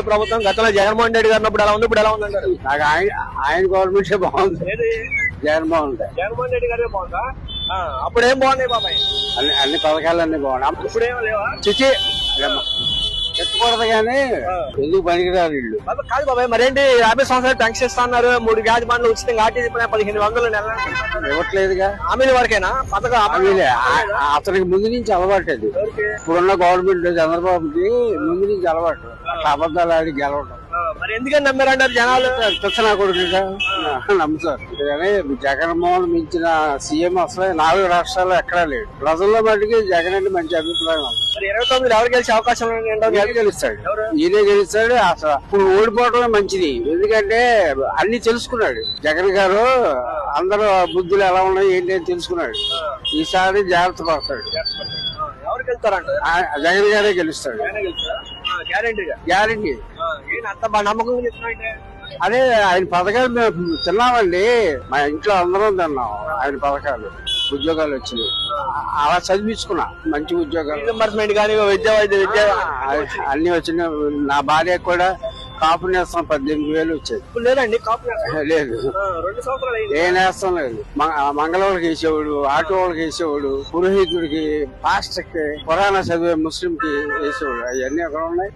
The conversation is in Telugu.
ప్రభుత్వం గతంలో జగన్మోహన్ రెడ్డి గారు ఉన్నప్పుడు ఎలా ఉంది, ఇప్పుడు ఎలా ఉందంటారు? నాకు ఆయన గవర్నమెంట్ బాగుంది. జగన్మోహన్ రెడ్డి గారే బాగుందా? అప్పుడు ఏం బాగున్నాయి బాబాయ్? అన్ని పథకాలన్నీ బాగున్నాయి. ఇప్పుడు ఏం లేవా? చిచి ఎత్తకూడదు కానీ ఎందుకు పనికిరారు వీళ్ళు. కాదు బాబాయ్, మరేంటి 50 సంవత్సరాలు ట్యాంక్స్ ఇస్తా అన్నారు, 3 గ్యాస్ బండ్లు ఉచితంగా ఆర్టీసీ 1500 నెల ఇవ్వట్లేదుగా. హామీల వరకేనా పథకం? అతనికి ముందు నుంచి అలవాటు అది. ఇప్పుడున్న గవర్నమెంట్ చంద్రబాబుకి ముందు నుంచి అలవాటు అట్లా అబద్ధాలు ఆడి గెలవడం. మరి ఎందుకని నమ్మారంటారు జనాలు? నా కొడుకుగా నమ్ముతారు కానీ జగన్మోహన్ మించిన సీఎం అసలు 4 రాష్ట్రాల్లో ఎక్కడా లేడు. ప్రజల్లో మటుకి జగన్ అంటే మంచి అభిప్రాయం ఉంది. 29 ఎవరు గెలిచే అవకాశం గెలుస్తాడు, ఈయనే గెలుస్తాడు. అసలు ఇప్పుడు ఓడిపోవడమే మంచిది, ఎందుకంటే అన్ని తెలుసుకున్నాడు జగన్ గారు. అందరూ బుద్ధులు ఎలా ఉన్నాయి ఏంటి అని తెలుసుకున్నాడు. ఈసారి జాగ్రత్త పడతాడు. ఎవరు గెలుస్తారంట? జగన్ గారే గెలుస్తాడు గ్యారంటీ. అంత నమ్మకం చెప్తున్నా. అదే ఆయన పథకాలు మేము తిన్నామండి, మా ఇంట్లో అందరం తిన్నాం ఆయన పథకాలు. ఉద్యోగాలు వచ్చినాయి, అలా చదివించుకున్నా మంచి ఉద్యోగాలు. రీఎంబర్స్మెంట్ కానీ విద్య అన్ని వచ్చినాయి. నా భార్య కూడా కాపు నేస్తం 18,000 వచ్చేది. లేదండి లేదు, 2 సంవత్సరాలు ఏ నేస్తం లేదు. మంగళవాళ్ళకి వేసేవాడు, ఆటో వాళ్ళకి వేసేవాడు, పురోహితుడికి, పాస్టర్కి, పురాణ చదివే ముస్లింకి వేసేవాడు. అవన్నీ ఎక్కడ ఉన్నాయి?